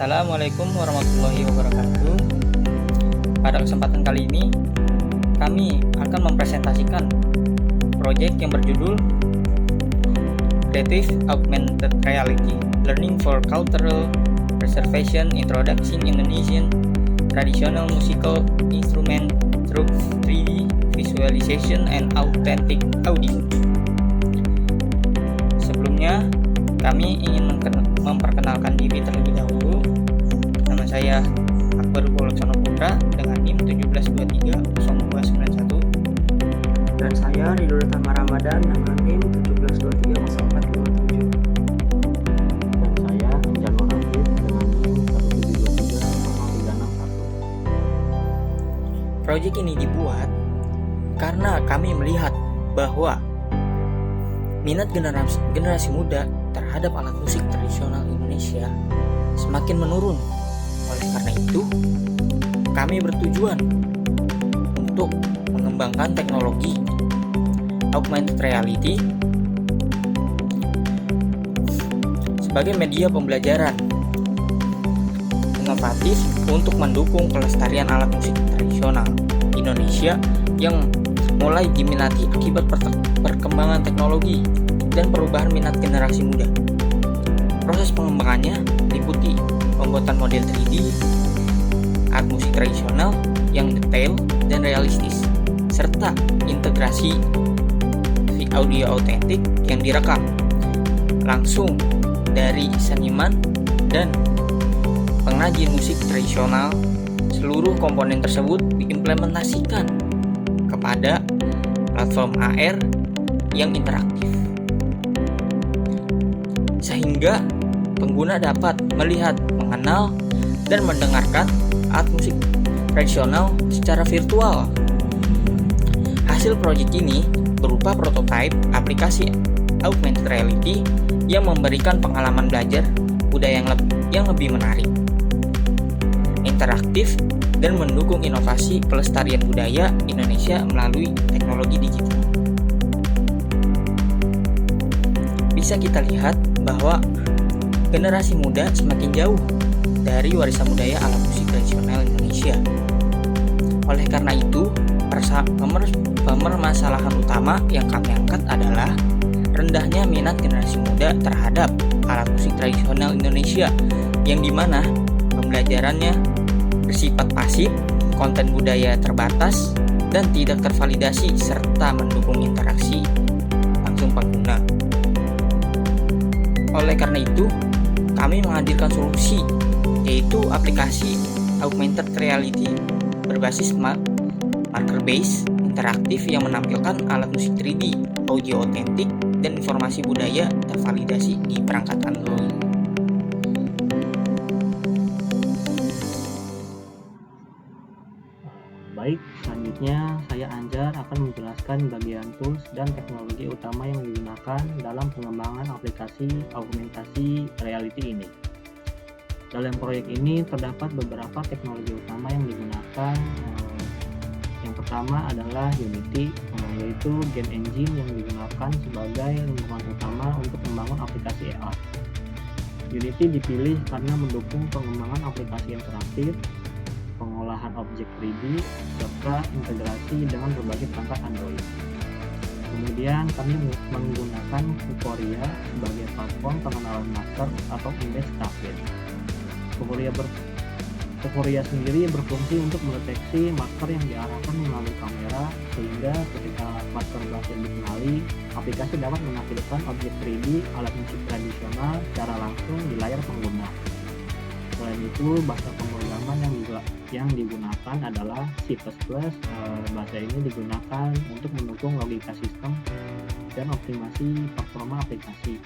Assalamualaikum warahmatullahi wabarakatuh. Pada kesempatan kali ini, kami akan mempresentasikan proyek yang berjudul Creative Augmented Reality Learning for Cultural Preservation Introducing Indonesian Traditional Musical Instrument through 3D Visualization and Authentic Audio. Sebelumnya, kami ingin memperkenalkan diri terlebih dahulu. Nama saya Akbar Goloksono Putra dengan NIM 17230291. Dan saya Ridho Tama Ramadan dengan NIM 17230427. Dan saya Anjanur Rafid dengan NIM 17230361. Proyek ini dibuat karena kami melihat bahwa minat generasi muda terhadap alat musik tradisional Indonesia semakin menurun. Oleh karena itu, kami bertujuan untuk mengembangkan teknologi augmented reality sebagai media pembelajaran inovatif untuk mendukung pelestarian alat musik tradisional Indonesia yang mulai diminati akibat perkembangan teknologi dan perubahan minat generasi muda. Proses pengembangannya meliputi pembuatan model 3D, alat musik tradisional yang detail dan realistis, serta integrasi audio autentik yang direkam langsung dari seniman dan pengrajin musik tradisional. Seluruh komponen tersebut diimplementasikan kepada platform AR yang interaktif, sehingga pengguna dapat melihat, mengenal, dan mendengarkan alat musik tradisional secara virtual. Hasil proyek ini berupa prototipe aplikasi augmented reality yang memberikan pengalaman belajar budaya yang lebih menarik, interaktif, dan mendukung inovasi pelestarian budaya Indonesia melalui teknologi digital. Bisa kita lihat bahwa generasi muda semakin jauh dari warisan budaya alat musik tradisional Indonesia. Oleh karena itu, permasalahan utama yang kami angkat adalah rendahnya minat generasi muda terhadap alat musik tradisional Indonesia, yang dimana pembelajarannya bersifat pasif, konten budaya terbatas, dan tidak tervalidasi serta mendukung interaksi langsung pengguna. Oleh karena itu, kami menghadirkan solusi, yaitu aplikasi augmented reality berbasis marker base interaktif yang menampilkan alat musik 3D, audio otentik, dan informasi budaya tervalidasi di perangkat Android. Baik, selanjutnya saya Anjar akan menjelaskan bagian tools dan teknologi utama yang digunakan dalam pengembangan aplikasi augmentasi reality ini. Dalam proyek ini terdapat beberapa teknologi utama yang digunakan. Yang pertama adalah Unity, yaitu game engine yang digunakan sebagai lingkungan utama untuk membangun aplikasi AR. Unity dipilih karena mendukung pengembangan aplikasi interaktif, pengolahan objek 3D, serta integrasi dengan berbagai perangkat Android. Kemudian kami menggunakan Vuforia sebagai platform pengenalan marker atau image target. Vuforia sendiri berfungsi untuk mendeteksi marker yang diarahkan melalui kamera, sehingga ketika marker berhasil dikenali, aplikasi dapat menampilkan objek 3D alat musik tradisional secara langsung di layar pengguna. Selain itu, bahasa pemrograman yang digunakan adalah C++. Bahasa ini digunakan untuk mendukung logika sistem dan optimasi performa aplikasi,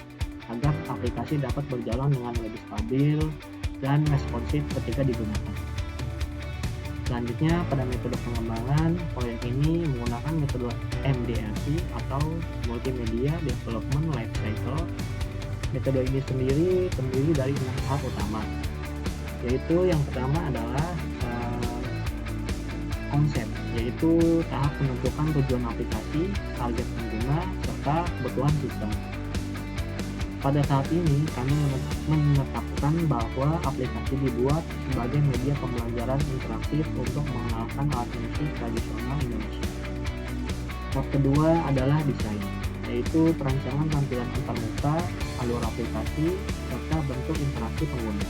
agar aplikasi dapat berjalan dengan lebih stabil dan responsif ketika digunakan. Selanjutnya, pada metode pengembangan, proyek ini menggunakan metode MDLC atau Multimedia Development Lifecycle. Metode ini sendiri terdiri dari 6 tahap utama, yaitu yang pertama adalah konsep, yaitu tahap menentukan tujuan aplikasi, target pengguna, serta kebutuhan sistem. Pada saat ini kami menetapkan bahwa aplikasi dibuat sebagai media pembelajaran interaktif untuk mengenalkan alat musik tradisional Indonesia. Tahap kedua adalah desain, yaitu perancangan tampilan antarmuka, alur aplikasi, serta bentuk interaksi pengguna.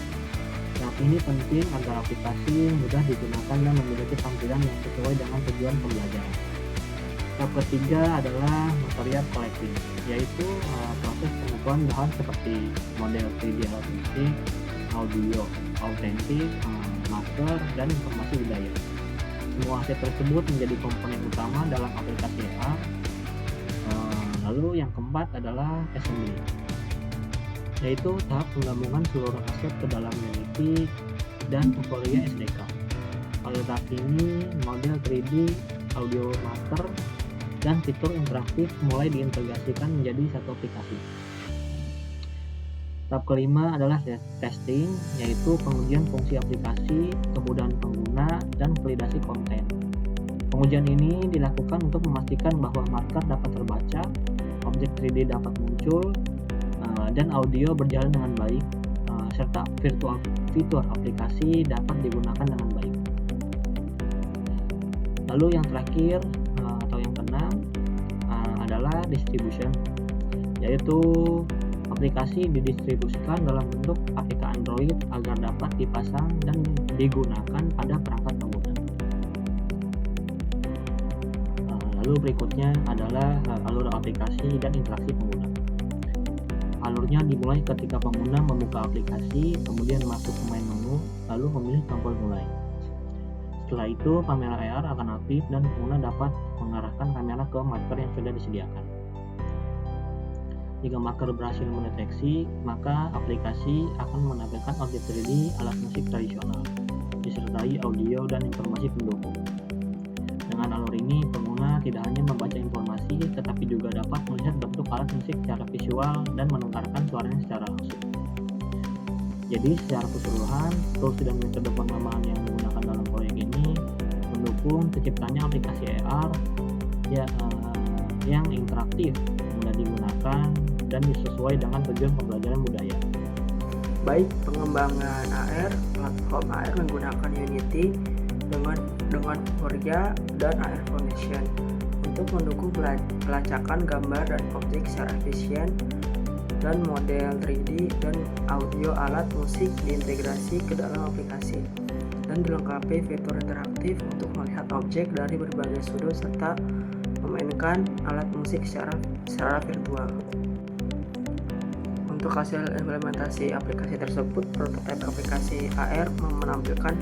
Tahap ini penting agar aplikasi mudah digunakan dan memiliki tampilan yang sesuai dengan tujuan pembelajaran. Tahap ketiga adalah material collecting, yaitu proses pengumpulan bahan seperti model 3D alat musik, audio, autentik, marker, dan informasi budaya. Semua aset tersebut menjadi komponen utama dalam aplikasi AR. Lalu yang keempat adalah assembly, yaitu tahap penggabungan seluruh aset ke dalam Unity dan Euphoria SDK. Pada tahap ini, model 3D, audio marker, dan fitur interaktif mulai diintegrasikan menjadi satu aplikasi. Tahap kelima adalah testing, yaitu pengujian fungsi aplikasi, kemudahan pengguna, dan validasi konten. Pengujian ini dilakukan untuk memastikan bahwa marker dapat terbaca, objek 3D dapat muncul, dan audio berjalan dengan baik, serta fitur aplikasi dapat digunakan dengan baik. Lalu yang terakhir atau yang keenam adalah distribution, yaitu aplikasi didistribusikan dalam bentuk APK Android agar dapat dipasang dan digunakan pada perangkat pengguna. Lalu berikutnya adalah alur aplikasi dan interaksi pengguna. Alurnya dimulai ketika pengguna membuka aplikasi, kemudian masuk ke main menu, lalu memilih tombol mulai. Setelah itu, kamera AR akan aktif dan pengguna dapat mengarahkan kamera ke marker yang sudah disediakan. Jika marker berhasil mendeteksi, maka aplikasi akan menampilkan objek 3D alat musik tradisional, disertai audio dan informasi pendukung. Dengan alur ini, pengguna tidak hanya membaca informasi, tetapi juga dapat melihat bentuk alat musik secara visual dan mendengarkan suaranya secara langsung. Jadi, secara keseluruhan, tools dan metode pengembangan yang digunakan dalam proyek ini mendukung terciptanya aplikasi AR yang interaktif, mudah digunakan, dan sesuai dengan tujuan pembelajaran budaya. Baik pengembangan AR, platform AR menggunakan Unity dengan Euphoria dan AR Foundation untuk mendukung pelacakan gambar dan objek secara efisien, dan model 3D dan audio alat musik diintegrasi ke dalam aplikasi dan dilengkapi fitur interaktif untuk melihat objek dari berbagai sudut serta memainkan alat musik secara virtual. Untuk hasil implementasi aplikasi tersebut, prototipe aplikasi AR menampilkan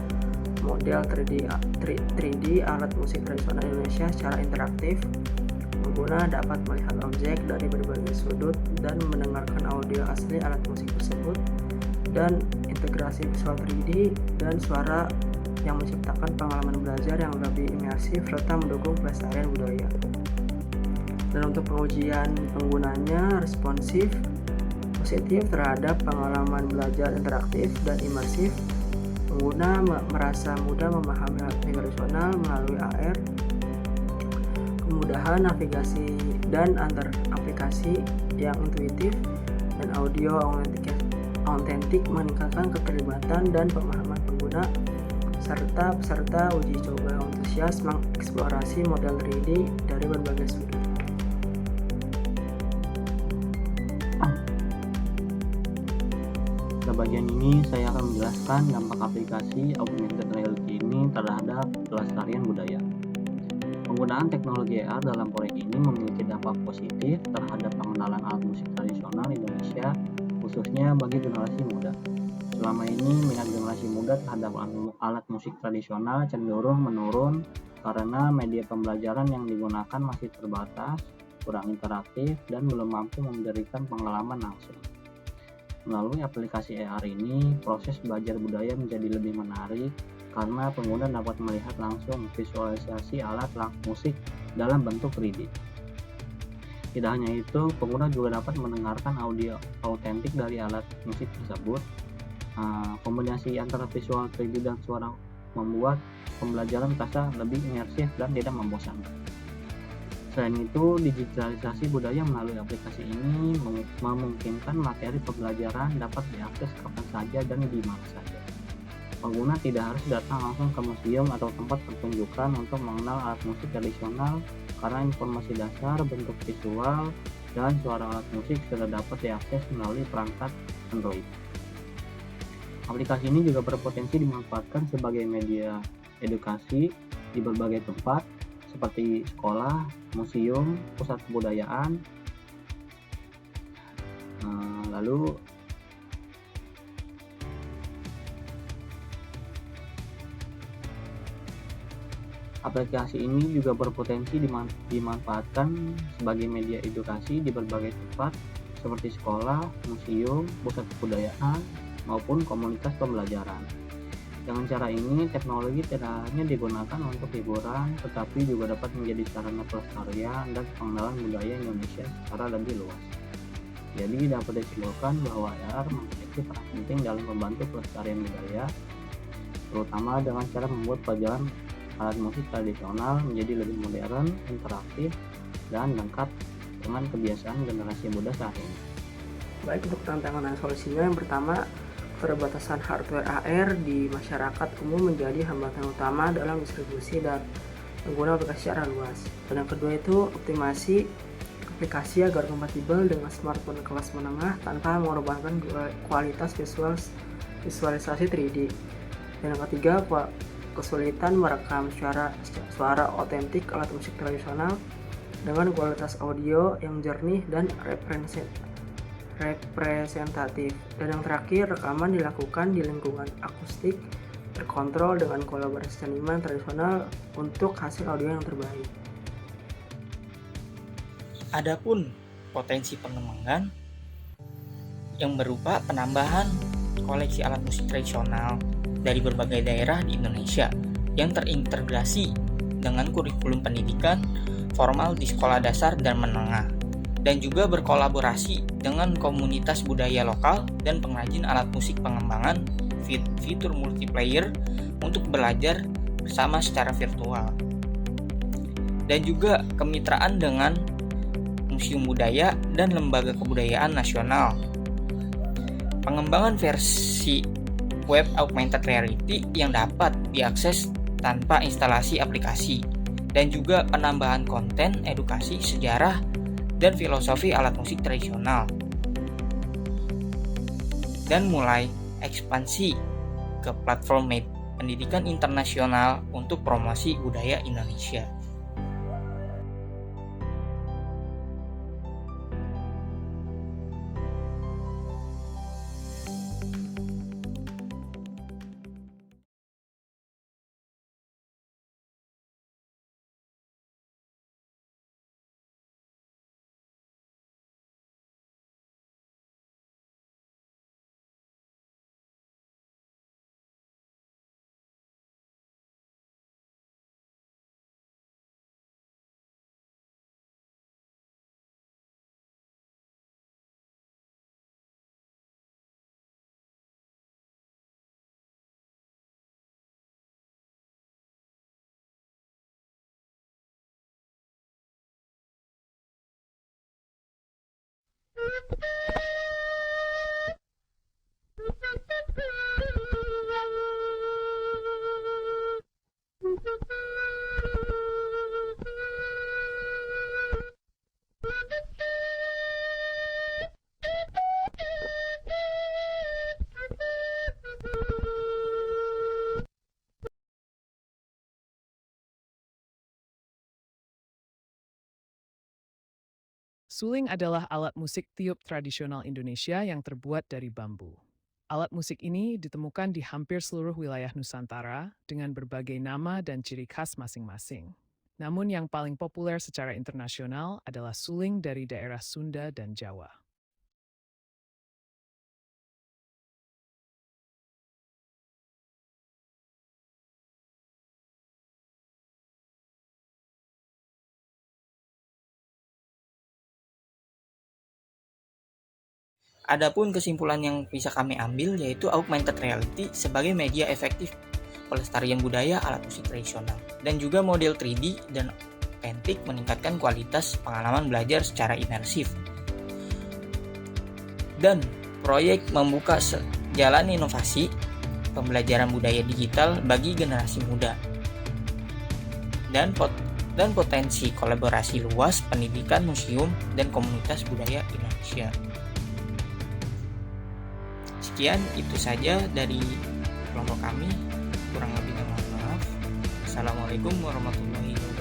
model 3D alat musik tradisional Indonesia secara interaktif. Pengguna dapat melihat objek dari berbagai sudut dan mendengarkan audio asli alat musik tersebut, dan integrasi visual 3D dan suara yang menciptakan pengalaman belajar yang lebih imersif serta mendukung pelestarian budaya. Dan untuk pengujian penggunanya responsif, positif terhadap pengalaman belajar interaktif dan imersif. Pengguna merasa mudah memahami aplikasi tradisional melalui AR, kemudahan navigasi dan antar aplikasi yang intuitif, dan audio autentik meningkatkan keterlibatan dan pemahaman pengguna, serta peserta uji coba antusias mengeksplorasi model 3D dari berbagai sudut. Pada bagian ini saya akan menjelaskan dampak aplikasi augmented reality ini terhadap pelestarian budaya. Penggunaan teknologi AR dalam proyek ini memiliki dampak positif terhadap pengenalan alat musik tradisional Indonesia, khususnya bagi generasi muda. Selama ini, minat generasi muda terhadap alat musik tradisional cenderung menurun karena media pembelajaran yang digunakan masih terbatas, kurang interaktif, dan belum mampu memberikan pengalaman langsung. Melalui aplikasi AR ini, proses belajar budaya menjadi lebih menarik karena pengguna dapat melihat langsung visualisasi alat musik dalam bentuk 3D. Tidak hanya itu, pengguna juga dapat mendengarkan audio autentik dari alat musik tersebut. Kombinasi antara visual 3D dan suara membuat pembelajaran terasa lebih imersif dan tidak membosankan. Selain itu, digitalisasi budaya melalui aplikasi ini memungkinkan materi pembelajaran dapat diakses kapan saja dan di mana saja. Pengguna tidak harus datang langsung ke museum atau tempat pertunjukan untuk mengenal alat musik tradisional karena informasi dasar, bentuk visual, dan suara alat musik sudah dapat diakses melalui perangkat Android. Aplikasi ini juga berpotensi dimanfaatkan sebagai media edukasi di berbagai tempat seperti sekolah, museum, pusat kebudayaan. Lalu aplikasi ini juga berpotensi dimanfaatkan sebagai media edukasi di berbagai tempat seperti sekolah, museum, pusat kebudayaan, maupun komunitas pembelajaran. Dengan cara ini, teknologi tidak hanya digunakan untuk hiburan, tetapi juga dapat menjadi sarana pelestarian dan pengenalan budaya Indonesia secara lebih luas. Jadi dapat disimpulkan bahwa AR memiliki peran penting dalam membantu pelestarian budaya, terutama dengan cara membuat pelajaran alat musik tradisional menjadi lebih modern, interaktif, dan lengkap dengan kebiasaan generasi muda saat ini. Baik, untuk tantangan dan solusinya, yang pertama, keterbatasan hardware AR di masyarakat umum menjadi hambatan utama dalam distribusi dan pengguna aplikasi secara luas. Dan yang kedua itu optimasi aplikasi agar kompatibel dengan smartphone kelas menengah tanpa mengorbankan kualitas visualisasi 3D. Dan yang ketiga, kesulitan merekam suara otentik alat musik tradisional dengan kualitas audio yang jernih dan representatif. Dan yang terakhir, rekaman dilakukan di lingkungan akustik terkontrol dengan kolaborasi seniman tradisional untuk hasil audio yang terbaik. Adapun potensi pengembangan yang berupa penambahan koleksi alat musik tradisional dari berbagai daerah di Indonesia yang terintegrasi dengan kurikulum pendidikan formal di sekolah dasar dan menengah, dan juga berkolaborasi dengan komunitas budaya lokal dan pengrajin alat musik pengembangan fitur multiplayer untuk belajar bersama secara virtual, dan juga kemitraan dengan museum budaya dan lembaga kebudayaan nasional. Pengembangan versi web augmented reality yang dapat diakses tanpa instalasi aplikasi, dan juga penambahan konten edukasi sejarah dan filosofi alat musik tradisional, dan mulai ekspansi ke platform pendidikan internasional untuk promosi budaya Indonesia. Suling adalah alat musik tiup tradisional Indonesia yang terbuat dari bambu. Alat musik ini ditemukan di hampir seluruh wilayah Nusantara dengan berbagai nama dan ciri khas masing-masing. Namun yang paling populer secara internasional adalah suling dari daerah Sunda dan Jawa. Adapun kesimpulan yang bisa kami ambil yaitu augmented reality sebagai media efektif pelestarian budaya alat musik tradisional, dan juga model 3D dan autentik meningkatkan kualitas pengalaman belajar secara imersif. Dan proyek membuka jalan inovasi pembelajaran budaya digital bagi generasi muda. Dan potensi kolaborasi luas pendidikan museum dan komunitas budaya Indonesia. Sekian itu saja dari kelompok kami. Kurang lebihnya mohon maaf. Assalamualaikum warahmatullahi wabarakatuh.